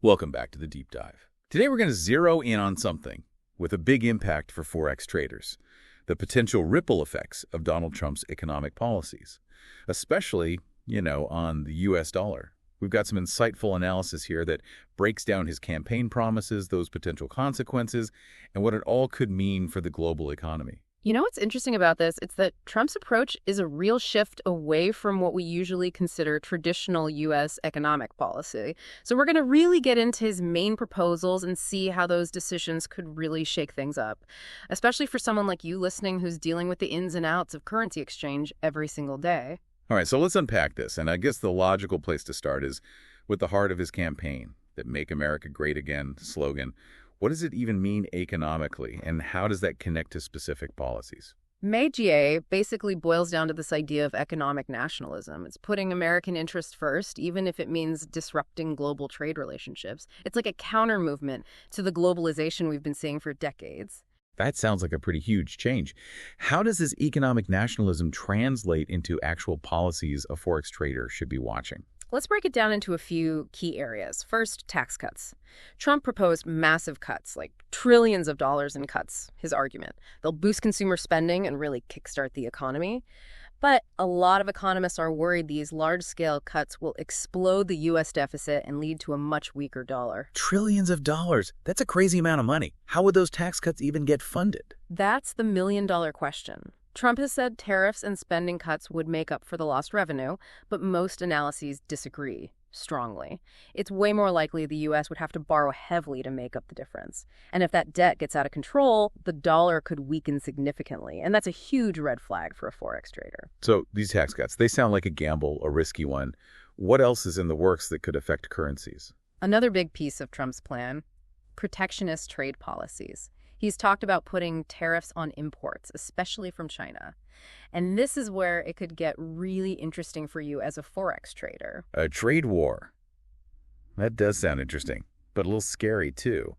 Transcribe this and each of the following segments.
Welcome back to the Deep Dive. Today we're going to zero in on something with a big impact for Forex traders, the potential ripple effects of Donald Trump's economic policies, especially, on the U.S. dollar. We've got some insightful analysis here that breaks down his campaign promises, those potential consequences, and what it all could mean for the global economy. You know what's interesting about this? It's that Trump's approach is a real shift away from what we usually consider traditional U.S. economic policy. So we're going to really get into his main proposals and see how those decisions could really shake things up, especially for someone like you listening who's dealing with the ins and outs of currency exchange every single day. All right, so let's unpack this. And I guess the logical place to start is with the heart of his campaign, that Make America Great Again slogan. What does it even mean economically, and how does that connect to specific policies? MAGA basically boils down to this idea of economic nationalism. It's putting American interests first, even if it means disrupting global trade relationships. It's like a counter movement to the globalization we've been seeing for decades. That sounds like a pretty huge change. How does this economic nationalism translate into actual policies a Forex trader should be watching? Let's break it down into a few key areas. First, tax cuts. Trump proposed massive cuts, like trillions of dollars in cuts, his argument. They'll boost consumer spending and really kickstart the economy. But a lot of economists are worried these large-scale cuts will explode the U.S. deficit and lead to a much weaker dollar. Trillions of dollars. That's a crazy amount of money. How would those tax cuts even get funded? That's the million-dollar question. Trump has said tariffs and spending cuts would make up for the lost revenue, but most analyses disagree strongly. It's way more likely the U.S. would have to borrow heavily to make up the difference. And if that debt gets out of control, the dollar could weaken significantly. And that's a huge red flag for a Forex trader. So these tax cuts, they sound like a gamble, a risky one. What else is in the works that could affect currencies? Another big piece of Trump's plan, protectionist trade policies. He's talked about putting tariffs on imports, especially from China. And this is where it could get really interesting for you as a Forex trader. A trade war. That does sound interesting, but a little scary too.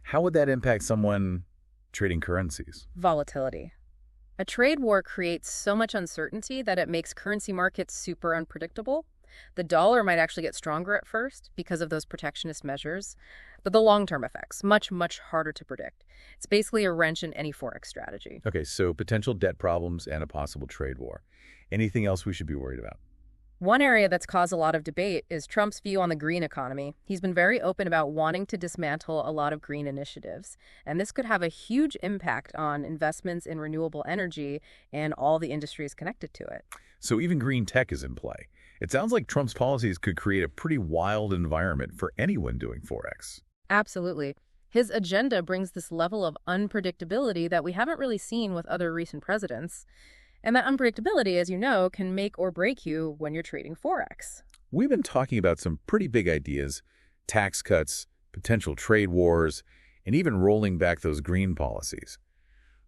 How would that impact someone trading currencies? Volatility. A trade war creates so much uncertainty that it makes currency markets super unpredictable. The dollar might actually get stronger at first because of those protectionist measures, but the long-term effects, much, much harder to predict. It's basically a wrench in any Forex strategy. Okay, so potential debt problems and a possible trade war. Anything else we should be worried about? One area that's caused a lot of debate is Trump's view on the green economy. He's been very open about wanting to dismantle a lot of green initiatives, and this could have a huge impact on investments in renewable energy and all the industries connected to it. So even green tech is in play. It sounds like Trump's policies could create a pretty wild environment for anyone doing Forex. Absolutely. His agenda brings this level of unpredictability that we haven't really seen with other recent presidents. And that unpredictability, as you know, can make or break you when you're trading Forex. We've been talking about some pretty big ideas, tax cuts, potential trade wars, and even rolling back those green policies.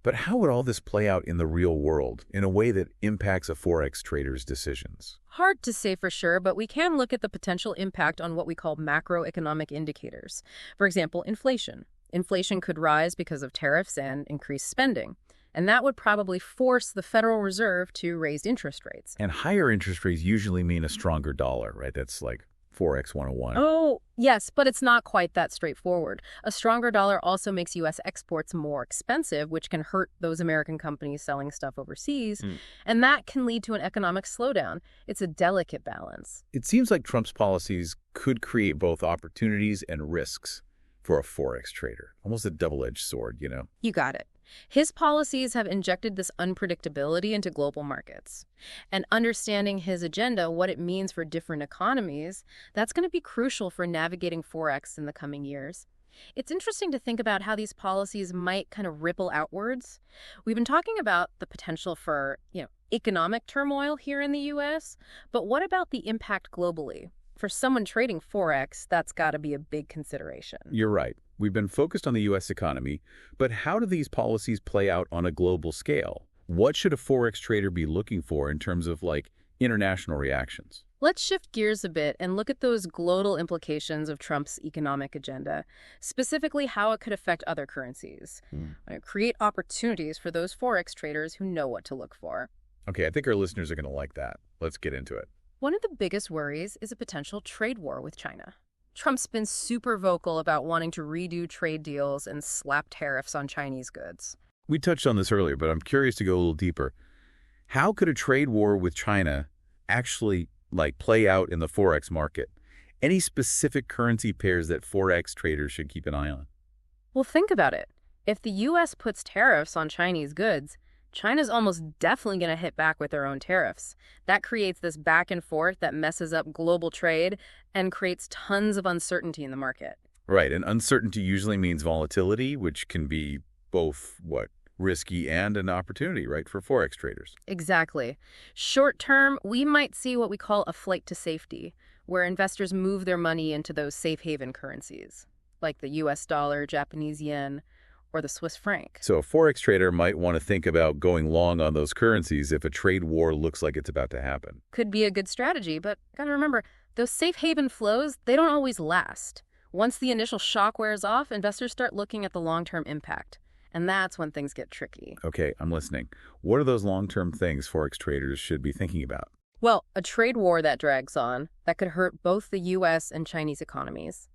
But how would all this play out in the real world in a way that impacts a Forex trader's decisions? Hard to say for sure, but we can look at the potential impact on what we call macroeconomic indicators. For example, inflation. Inflation could rise because of tariffs and increased spending. And that would probably force the Federal Reserve to raise interest rates. And higher interest rates usually mean a stronger dollar, right? That's like Forex 101. Oh, yes, but it's not quite that straightforward. A stronger dollar also makes U.S. exports more expensive, which can hurt those American companies selling stuff overseas, and that can lead to an economic slowdown. It's a delicate balance. It seems like Trump's policies could create both opportunities and risks for a Forex trader. Almost a double-edged sword, You got it. His policies have injected this unpredictability into global markets. And understanding his agenda, what it means for different economies, that's going to be crucial for navigating Forex in the coming years. It's interesting to think about how these policies might kind of ripple outwards. We've been talking about the potential for, economic turmoil here in the U.S., but what about the impact globally? For someone trading Forex, that's got to be a big consideration. You're right. We've been focused on the U.S. economy, but how do these policies play out on a global scale? What should a Forex trader be looking for in terms of, international reactions? Let's shift gears a bit and look at those global implications of Trump's economic agenda, specifically how it could affect other currencies. Create opportunities for those Forex traders who know what to look for. Okay, I think our listeners are going to like that. Let's get into it. One of the biggest worries is a potential trade war with China. Trump's been super vocal about wanting to redo trade deals and slap tariffs on Chinese goods. We touched on this earlier, but I'm curious to go a little deeper. How could a trade war with China actually, play out in the Forex market? Any specific currency pairs that Forex traders should keep an eye on? Well, think about it. If the U.S. puts tariffs on Chinese goods, China's almost definitely going to hit back with their own tariffs. That creates this back and forth that messes up global trade and creates tons of uncertainty in the market. Right, and uncertainty usually means volatility, which can be both, risky and an opportunity, right, for Forex traders. Exactly. Short term, we might see what we call a flight to safety, where investors move their money into those safe haven currencies, like the U.S. dollar, Japanese yen, or the Swiss franc. So a Forex trader might want to think about going long on those currencies if a trade war looks like it's about to happen. Could be a good strategy, but gotta remember, those safe haven flows, they don't always last. Once the initial shock wears off, investors start looking at the long-term impact. And that's when things get tricky. Okay, I'm listening. What are those long-term things Forex traders should be thinking about? Well, a trade war that drags on, that could hurt both the U.S. and Chinese economies.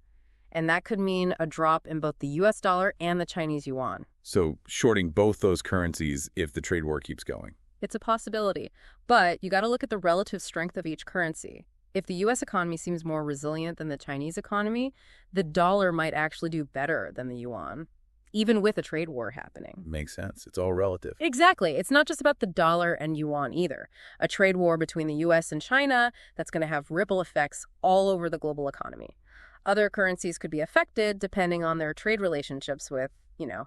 And that could mean a drop in both the U.S. dollar and the Chinese yuan. So shorting both those currencies if the trade war keeps going. It's a possibility, but you got to look at the relative strength of each currency. If the U.S. economy seems more resilient than the Chinese economy, the dollar might actually do better than the yuan, even with a trade war happening. Makes sense. It's all relative. Exactly. It's not just about the dollar and yuan either. A trade war between the U.S. and China, that's going to have ripple effects all over the global economy. Other currencies could be affected depending on their trade relationships with,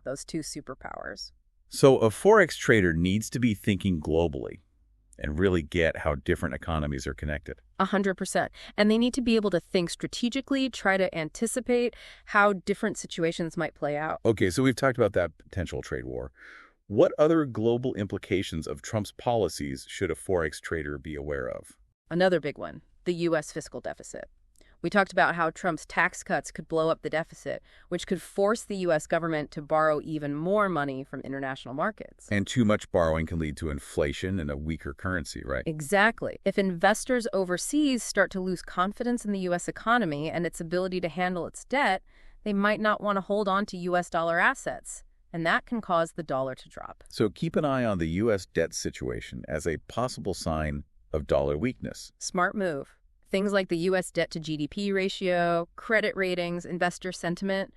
those two superpowers. So a Forex trader needs to be thinking globally and really get how different economies are connected. 100%. And they need to be able to think strategically, try to anticipate how different situations might play out. Okay, so we've talked about that potential trade war. What other global implications of Trump's policies should a Forex trader be aware of? Another big one, the U.S. fiscal deficit. We talked about how Trump's tax cuts could blow up the deficit, which could force the U.S. government to borrow even more money from international markets. And too much borrowing can lead to inflation and a weaker currency, right? Exactly. If investors overseas start to lose confidence in the U.S. economy and its ability to handle its debt, they might not want to hold on to U.S. dollar assets, and that can cause the dollar to drop. So keep an eye on the U.S. debt situation as a possible sign of dollar weakness. Smart move. Things like the U.S. debt to GDP ratio, credit ratings, investor sentiment,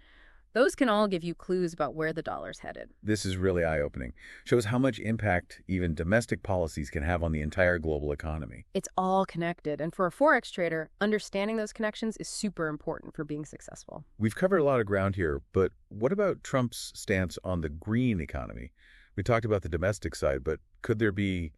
those can all give you clues about where the dollar's headed. This is really eye-opening. Shows how much impact even domestic policies can have on the entire global economy. It's all connected, and for a Forex trader, understanding those connections is super important for being successful. We've covered a lot of ground here, but what about Trump's stance on the green economy? We talked about the domestic side, but could there be,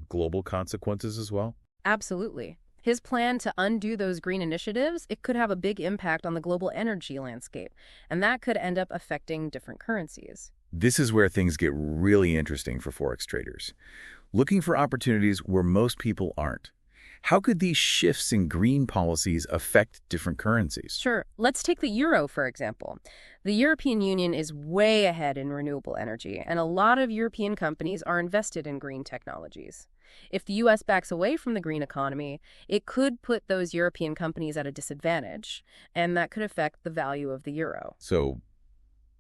global consequences as well? Absolutely. His plan to undo those green initiatives, it could have a big impact on the global energy landscape, and that could end up affecting different currencies. This is where things get really interesting for Forex traders. Looking for opportunities where most people aren't. How could these shifts in green policies affect different currencies? Sure. Let's take the euro, for example. The European Union is way ahead in renewable energy, and a lot of European companies are invested in green technologies. If the U.S. backs away from the green economy, it could put those European companies at a disadvantage, and that could affect the value of the euro. So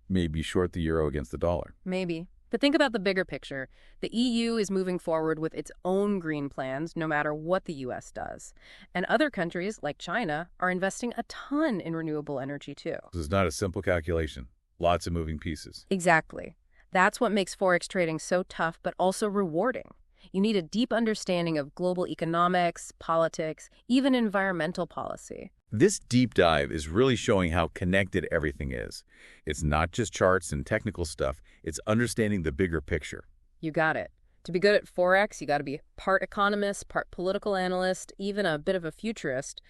maybe short the euro against the dollar. Maybe. But think about the bigger picture. The EU is moving forward with its own green plans no matter what the U.S. does. And other countries, like China, are investing a ton in renewable energy too. This is not a simple calculation. Lots of moving pieces. Exactly. That's what makes Forex trading so tough but also rewarding. You need a deep understanding of global economics, politics, even environmental policy. This deep dive is really showing how connected everything is. It's not just charts and technical stuff, it's understanding the bigger picture. You got it. To be good at Forex, you got to be part economist, part political analyst, even a bit of a futurist,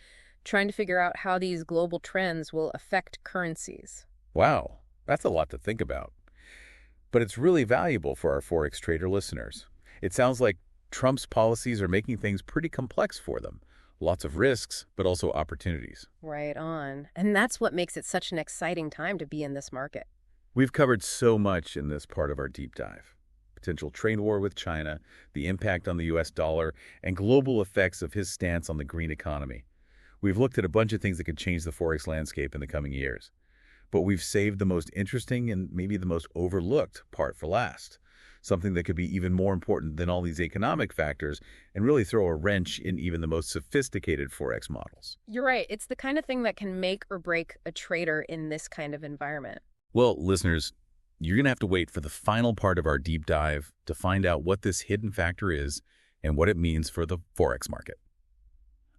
trying to figure out how these global trends will affect currencies. Wow, that's a lot to think about. But it's really valuable for our Forex trader listeners. It sounds like Trump's policies are making things pretty complex for them. Lots of risks, but also opportunities. Right on. And that's what makes it such an exciting time to be in this market. We've covered so much in this part of our deep dive. Potential trade war with China, the impact on the U.S. dollar, and global effects of his stance on the green economy. We've looked at a bunch of things that could change the Forex landscape in the coming years. But we've saved the most interesting and maybe the most overlooked part for last. Something that could be even more important than all these economic factors and really throw a wrench in even the most sophisticated Forex models. You're right. It's the kind of thing that can make or break a trader in this kind of environment. Well, listeners, you're going to have to wait for the final part of our deep dive to find out what this hidden factor is and what it means for the Forex market.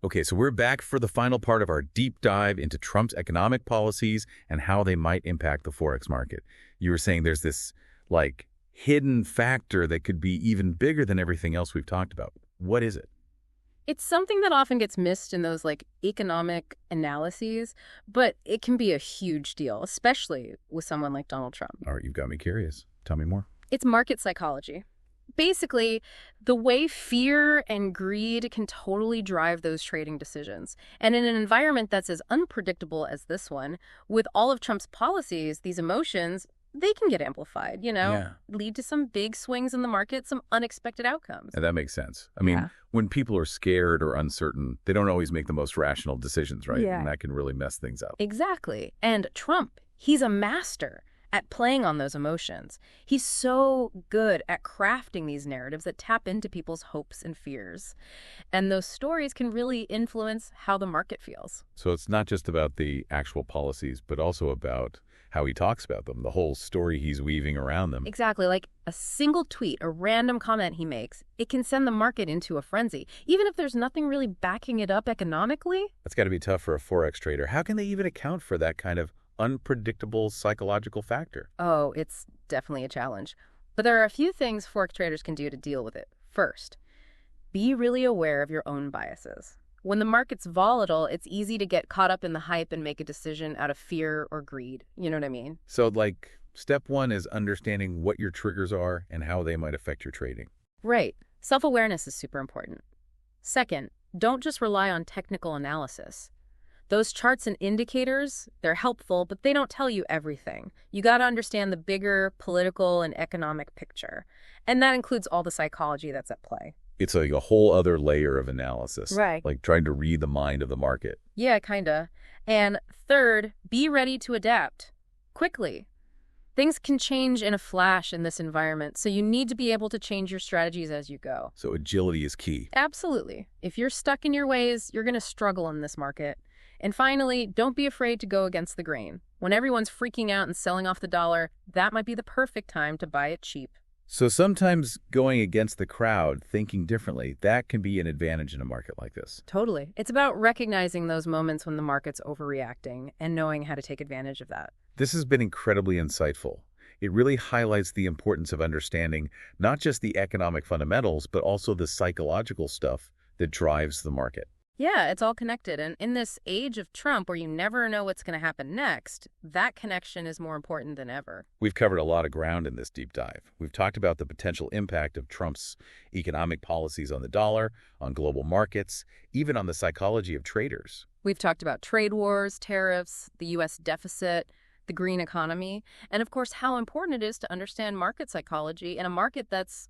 Okay, so we're back for the final part of our deep dive into Trump's economic policies and how they might impact the Forex market. You were saying there's this, hidden factor that could be even bigger than everything else we've talked about. What is it? It's something that often gets missed in those economic analyses, but it can be a huge deal, especially with someone like Donald Trump. All right, you've got me curious. Tell me more. It's market psychology. Basically, the way fear and greed can totally drive those trading decisions. And in an environment that's as unpredictable as this one, with all of Trump's policies, these emotions, they can get amplified, lead to some big swings in the market, some unexpected outcomes. And that makes sense. I mean, when people are scared or uncertain, they don't always make the most rational decisions, right? Yeah. And that can really mess things up. Exactly. And Trump, he's a master at playing on those emotions. He's so good at crafting these narratives that tap into people's hopes and fears. And those stories can really influence how the market feels. So it's not just about the actual policies, but also about how he talks about them, the whole story he's weaving around them. Exactly. Like a single tweet, a random comment he makes, it can send the market into a frenzy, even if there's nothing really backing it up economically. That's got to be tough for a Forex trader. How can they even account for that kind of unpredictable psychological factor? Oh, it's definitely a challenge. But there are a few things Forex traders can do to deal with it. First, be really aware of your own biases. When the market's volatile, it's easy to get caught up in the hype and make a decision out of fear or greed. You know what I mean? So, step one is understanding what your triggers are and how they might affect your trading. Right. Self-awareness is super important. Second, don't just rely on technical analysis. Those charts and indicators, they're helpful, but they don't tell you everything. You got to understand the bigger political and economic picture. And that includes all the psychology that's at play. It's like a whole other layer of analysis. Right. Like trying to read the mind of the market. Yeah, kinda. And third, be ready to adapt quickly. Things can change in a flash in this environment, so you need to be able to change your strategies as you go. So agility is key. Absolutely. If you're stuck in your ways, you're going to struggle in this market. And finally, don't be afraid to go against the grain. When everyone's freaking out and selling off the dollar, that might be the perfect time to buy it cheap. So sometimes going against the crowd, thinking differently, that can be an advantage in a market like this. Totally. It's about recognizing those moments when the market's overreacting and knowing how to take advantage of that. This has been incredibly insightful. It really highlights the importance of understanding not just the economic fundamentals, but also the psychological stuff that drives the market. Yeah, it's all connected. And in this age of Trump where you never know what's going to happen next, that connection is more important than ever. We've covered a lot of ground in this deep dive. We've talked about the potential impact of Trump's economic policies on the dollar, on global markets, even on the psychology of traders. We've talked about trade wars, tariffs, the U.S. deficit, the green economy, and of course how important it is to understand market psychology in a market that's,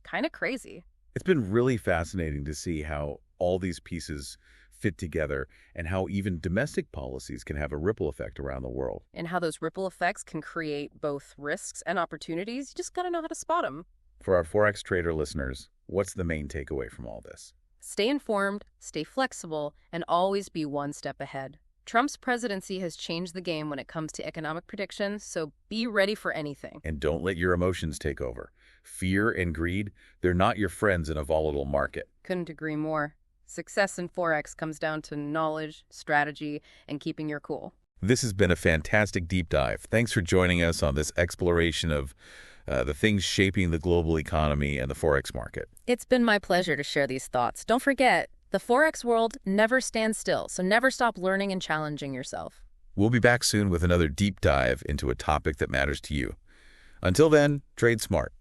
kind of crazy. It's been really fascinating to see how all these pieces fit together and how even domestic policies can have a ripple effect around the world. And how those ripple effects can create both risks and opportunities. You just got to know how to spot them. For our Forex trader listeners, what's the main takeaway from all this? Stay informed, stay flexible, and always be one step ahead. Trump's presidency has changed the game when it comes to economic predictions, so be ready for anything. And don't let your emotions take over. Fear and greed, they're not your friends in a volatile market. Couldn't agree more. Success in Forex comes down to knowledge, strategy, and keeping your cool. This has been a fantastic deep dive. Thanks for joining us on this exploration of the things shaping the global economy and the Forex market. It's been my pleasure to share these thoughts. Don't forget, the Forex world never stands still, so never stop learning and challenging yourself. We'll be back soon with another deep dive into a topic that matters to you. Until then, trade smart.